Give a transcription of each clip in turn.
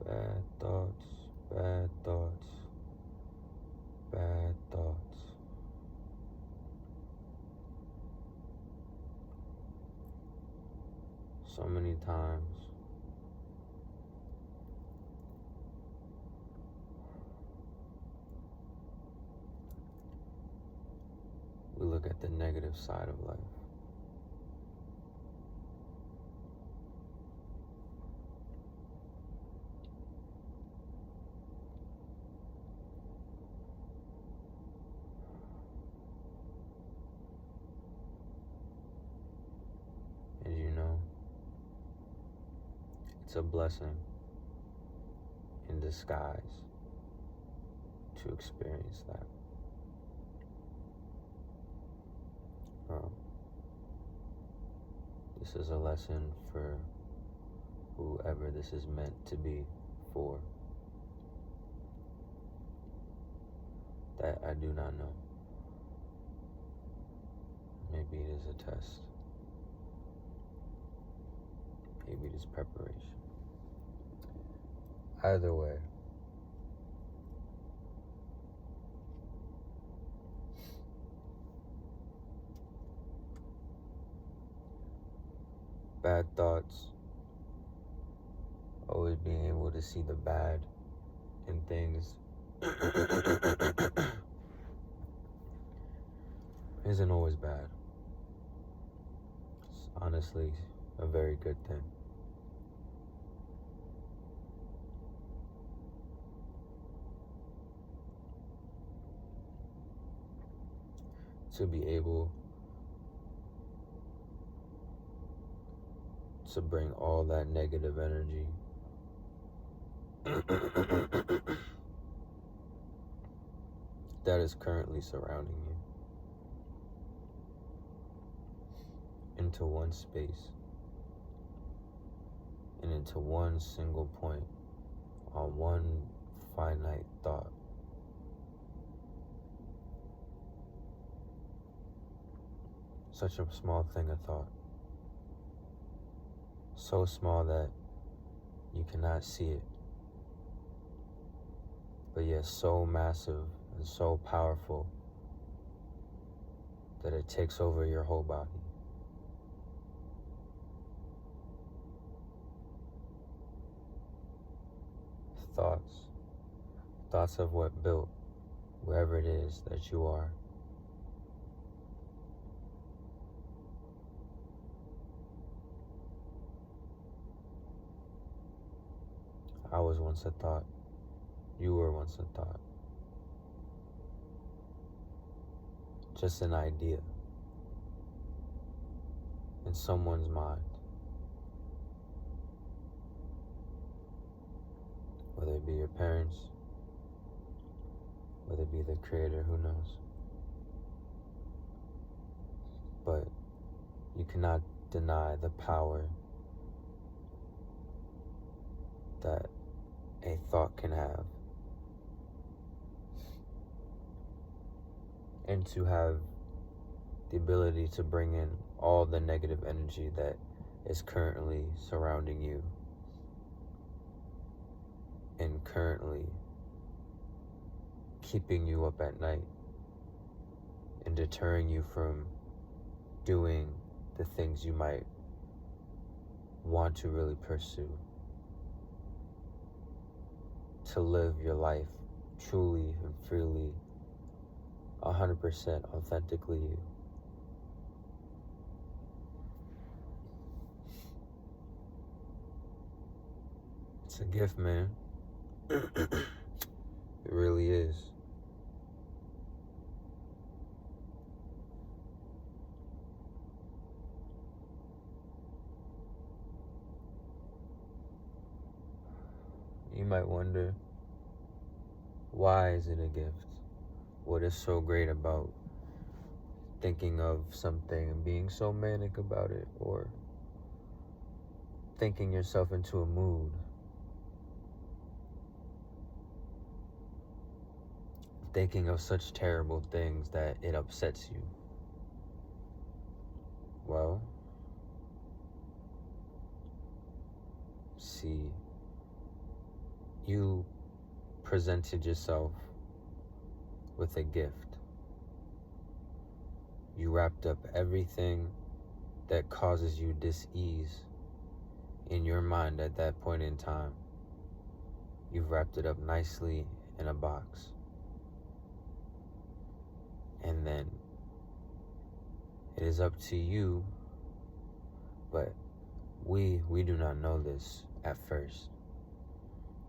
Bad thoughts, bad thoughts, bad thoughts. So many times we look at the negative side of life. And it's a blessing in disguise to experience that. This is a lesson for whoever this is meant to be for. That I do not know. Maybe it is a test. Maybe it is preparation. Either way, bad thoughts, always being able to see the bad in things isn't always bad. It's honestly a very good thing. To be able to bring all that negative energy that is currently surrounding you into one space and into one single point on one finite thought. Such a small thing of thought. So small that you cannot see it, but yet so massive and so powerful that it takes over your whole body. Thoughts of what built wherever it is that you are. I was once a thought. You were once a thought. Just an idea in someone's mind. Whether it be your parents, whether it be the creator, who knows. But you cannot deny the power that a thought can have and to have the ability to bring in all the negative energy that is currently surrounding you and currently keeping you up at night and deterring you from doing the things you might want to really pursue. To live your life truly and freely, 100% authentically you. It's a gift, man. It really is. You might wonder, why is it a gift? What is so great about thinking of something and being so manic about it, or thinking yourself into a mood, thinking of such terrible things that it upsets you? Well, see, you presented yourself with a gift. You wrapped up everything that causes you dis-ease in your mind at that point in time. You've wrapped it up nicely in a box. And then it is up to you, but we do not know this at first.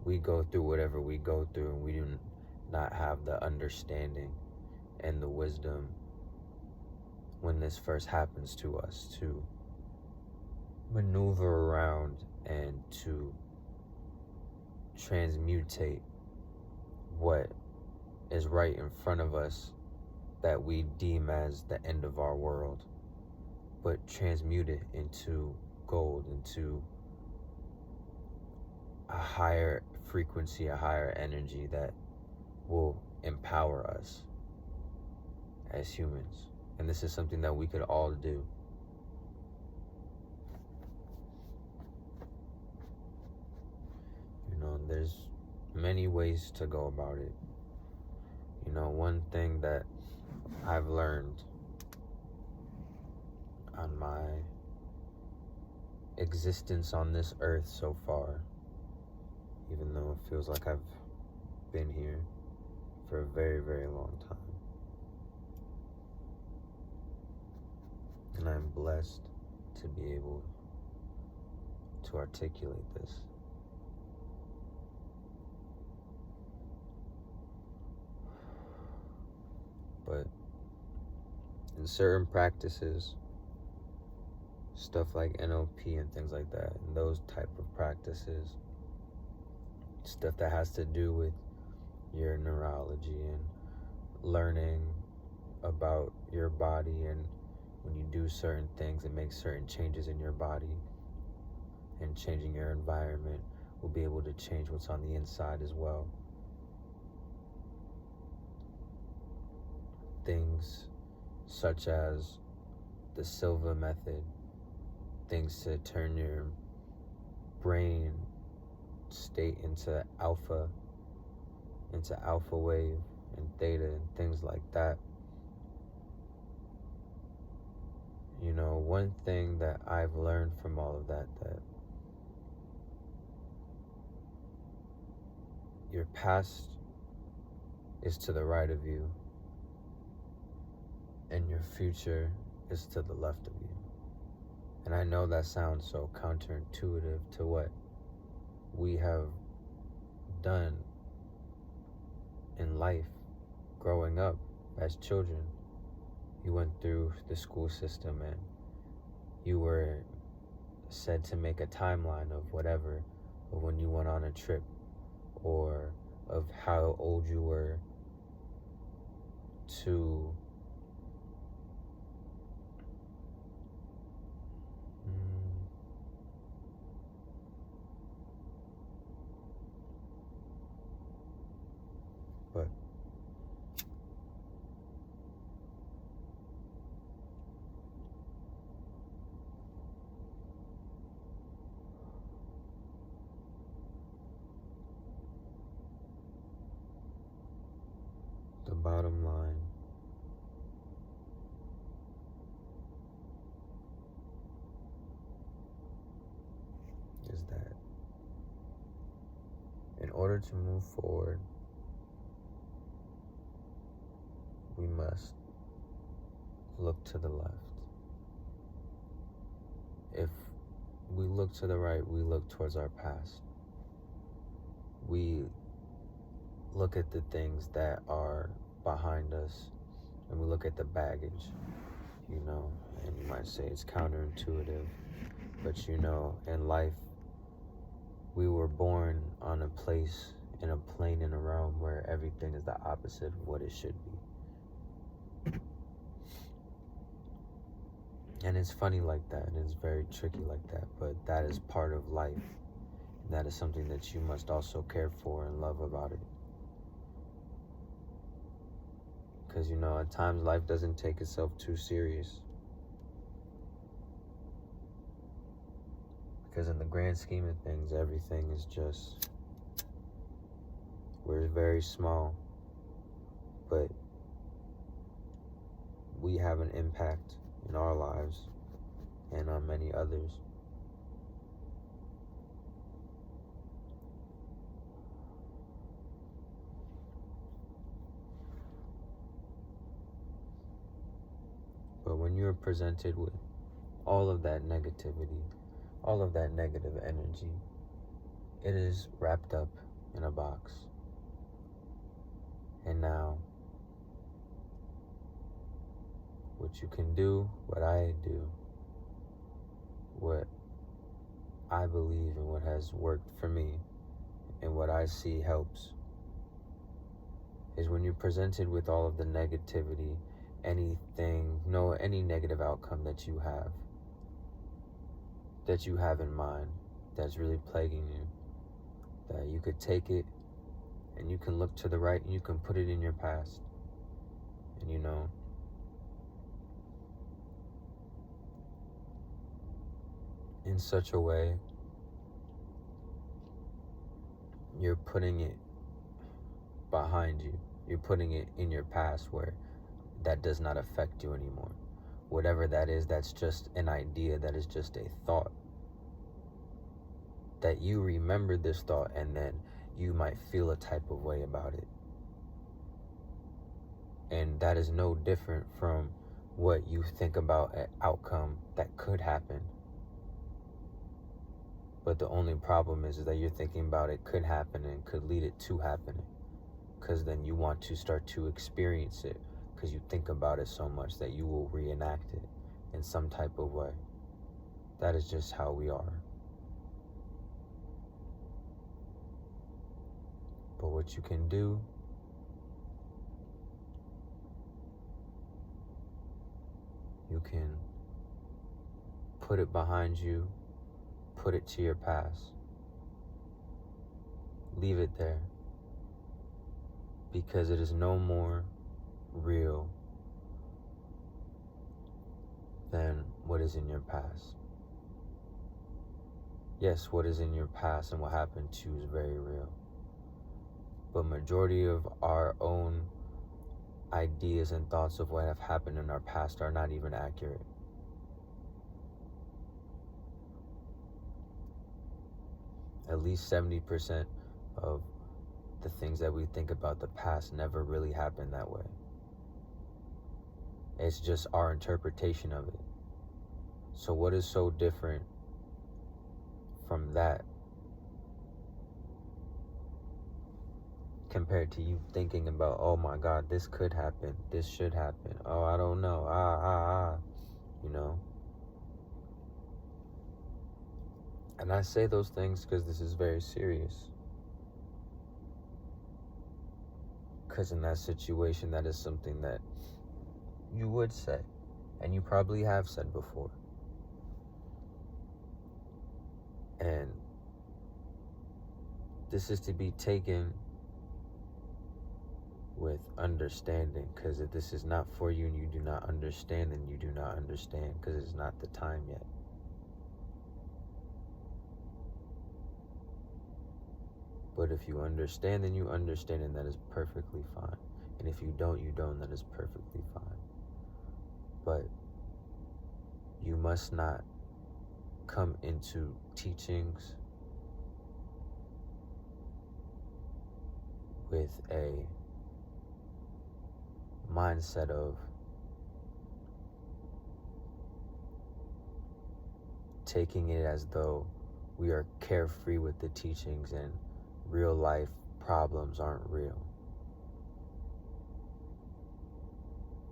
We go through whatever we go through, and we do not have the understanding and the wisdom when this first happens to us to maneuver around and to transmutate what is right in front of us that we deem as the end of our world, but transmute it into gold, into a higher frequency, a higher energy that will empower us as humans. And this is something that we could all do. You know, there's many ways to go about it. You know, one thing that I've learned on my existence on this earth so far, even though it feels like I've been here for a very, very long time. And I'm blessed to be able to articulate this. But in certain practices, stuff like NLP and things like that, and those type of practices, stuff that has to do with your neurology and learning about your body, and when you do certain things and make certain changes in your body and changing your environment will be able to change what's on the inside as well. Things such as the Silva method, things to turn your brain state into alpha wave and theta and things like that. You know, one thing that I've learned from all of that your past is to the right of you and your future is to the left of you. And I know that sounds so counterintuitive to what we have done in life growing up as children. You went through the school system and you were said to make a timeline of whatever, of when you went on a trip, or of how old you were to but bottom line is that in order to move forward, we must look to the left. If we look to the right, we look towards our past. We look at the things that are behind us, and we look at the baggage, and you might say it's counterintuitive, but in life, we were born on a place, in a plane, in a realm where everything is the opposite of what it should be. And it's funny like that, and it's very tricky like that, but that is part of life. And that is something that you must also care for and love about it. Because, at times life doesn't take itself too serious. Because in the grand scheme of things, everything is just, we're very small, but we have an impact in our lives and on many others. But when you're presented with all of that negativity, all of that negative energy, it is wrapped up in a box. And now, what you can do, what I do, what I believe and what has worked for me and what I see helps is when you're presented with all of the negativity, any negative outcome that you have in mind that's really plaguing you, that you could take it and you can look to the right and you can put it in your past. And in such a way, you're putting it behind you. You're putting it in your past where that does not affect you anymore. Whatever that is, that's just an idea, that is just a thought. That you remember this thought and then you might feel a type of way about it. And that is no different from what you think about an outcome that could happen. But the only problem is that you're thinking about it could happen and could lead it to happening. Because then you want to start to experience it because you think about it so much that you will reenact it in some type of way. That is just how we are. But what you can do you can put it behind you, put it to your past. Leave it there. Because it is no more real than what is in your past. Yes, what is in your past and what happened to you is very real. But majority of our own ideas and thoughts of what have happened in our past are not even accurate. At least 70% of the things that we think about the past never really happened that way. It's just our interpretation of it. So what is so different from that compared to you thinking about, oh my God, this could happen, this should happen, oh, I don't know, And I say those things because this is very serious. Because in that situation, that is something that you would say, and you probably have said before. And this is to be taken with understanding, because if this is not for you and you do not understand, then you do not understand, because it's not the time yet. But if you understand, then you understand, and that is perfectly fine. And if you don't, you don't. That is perfectly fine. But you must not come into teachings with a mindset of taking it as though we are carefree with the teachings and real life problems aren't real.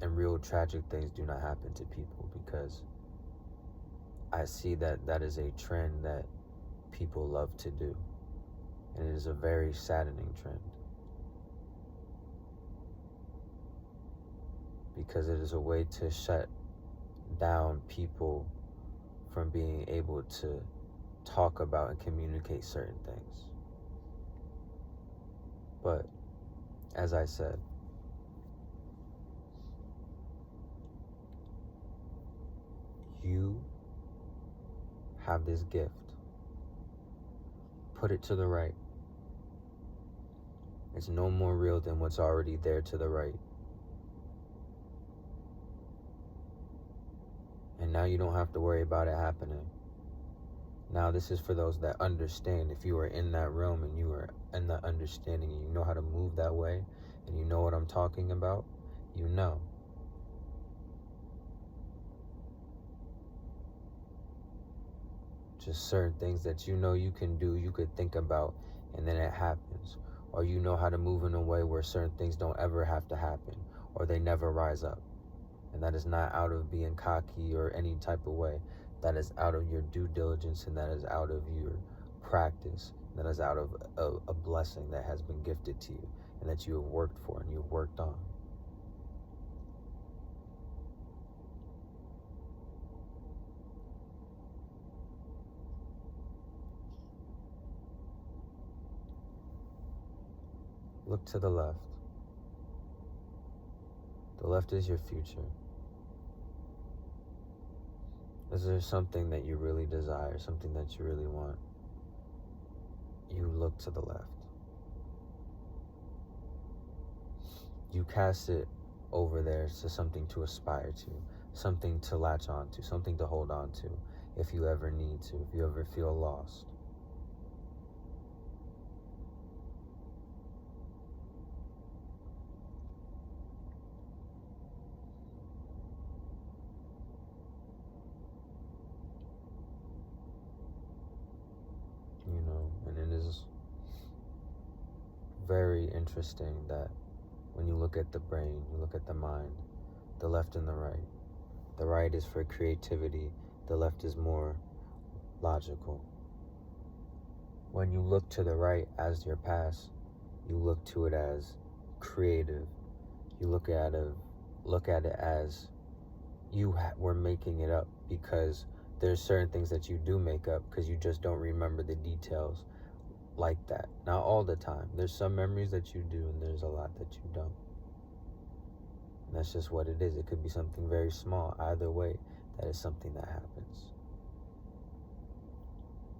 And real tragic things do not happen to people, because I see that that is a trend that people love to do. And it is a very saddening trend, because it is a way to shut down people from being able to talk about and communicate certain things. But as I said, you have this gift. Put it to the right. It's no more real than what's already there to the right. And now you don't have to worry about it happening. Now this is for those that understand. If you are in that realm and you are in that understanding and you know how to move that way and you know what I'm talking about, you know. Just certain things that you know you can do, you could think about, and then it happens. Or you know how to move in a way where certain things don't ever have to happen, or they never rise up. And that is not out of being cocky or any type of way. That is out of your due diligence, and that is out of your practice. That is out of a blessing that has been gifted to you and that you have worked for and you've worked on. Look to the left. The left is your future. Is there something that you really desire, something that you really want? You look to the left. You cast it over there to something to aspire to, something to latch on to, something to hold on to if you ever need to, if you ever feel lost. You know, and it is very interesting that when you look at the brain, you look at the mind, the left and the right. The right is for creativity, the left is more logical. When you look to the right as your past, you look to it as creative. You look at it as you were making it up, because there's certain things that you do make up because you just don't remember the details like that. Not all the time. There's some memories that you do and there's a lot that you don't. And that's just what it is. It could be something very small. Either way, that is something that happens.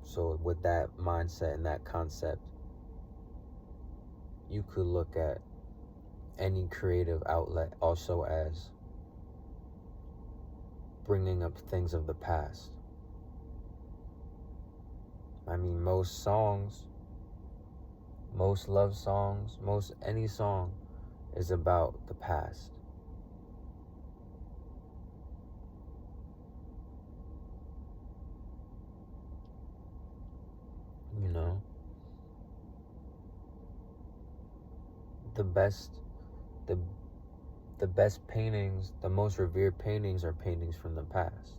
So with that mindset and that concept, you could look at any creative outlet also as bringing up things of the past. I mean, most songs, most love songs, most any song is about the past. You know, the best paintings, the most revered paintings are paintings from the past.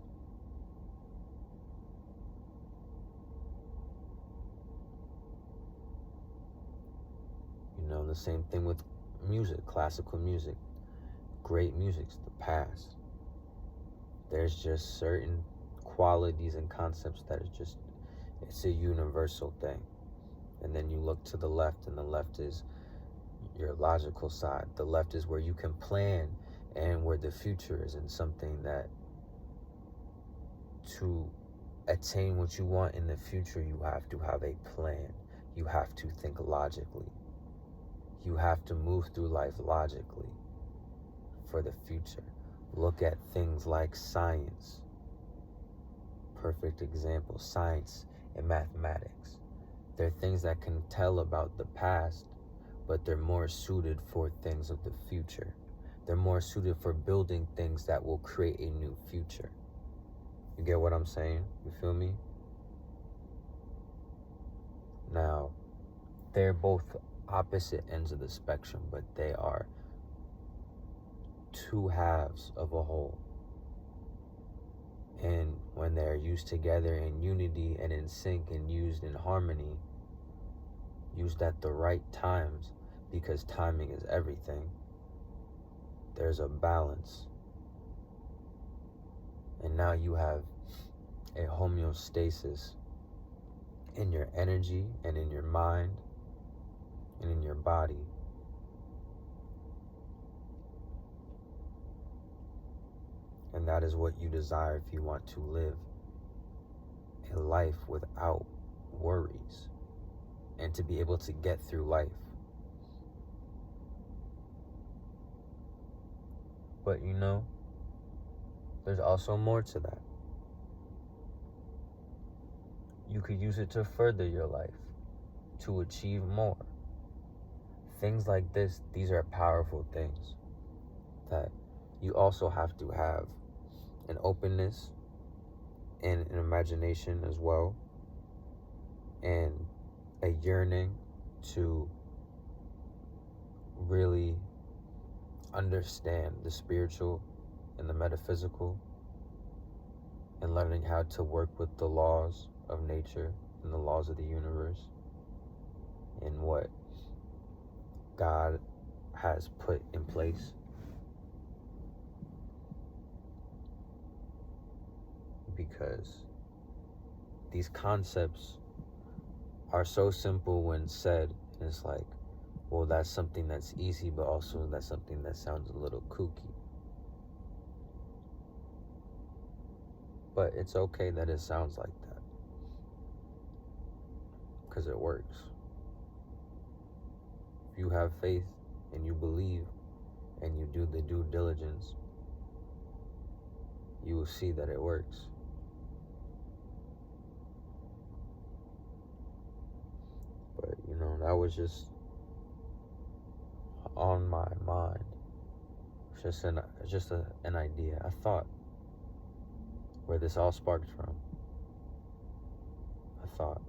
You know, the same thing with music, classical music, great music's the past. There's just certain qualities and concepts that are just, it's a universal thing. And then you look to the left, and the left is your logical side. The left is where you can plan and where the future is, in something that to attain what you want in the future, you have to have a plan. You have to think logically. You have to move through life logically for the future. Look at things like science. Perfect example, science and mathematics. They're things that can tell about the past, but they're more suited for things of the future. They're more suited for building things that will create a new future. You get what I'm saying? You feel me? Now, they're both opposite ends of the spectrum, but they are two halves of a whole. And when they're used together in unity and in sync and used in harmony, used at the right times, because timing is everything, there's a balance. And now you have a homeostasis in your energy and in your mind and in your body. And that is what you desire if you want to live a life without worries and to be able to get through life. But you know, there's also more to that. You could use it to further your life, to achieve more. Things like this, these are powerful things that you also have to have an openness and an imagination as well, and a yearning to really understand the spiritual and the metaphysical, and learning how to work with the laws of nature and the laws of the universe and what God has put in place. Because these concepts are so simple when said, and it's like, well, that's something that's easy, but also that's something that sounds a little kooky. But it's okay that it sounds like that, because it works. If you have faith and you believe and you do the due diligence, you will see that it works. But you know, that was just on my mind. It's just an idea, a thought, where this all sparked from. A thought.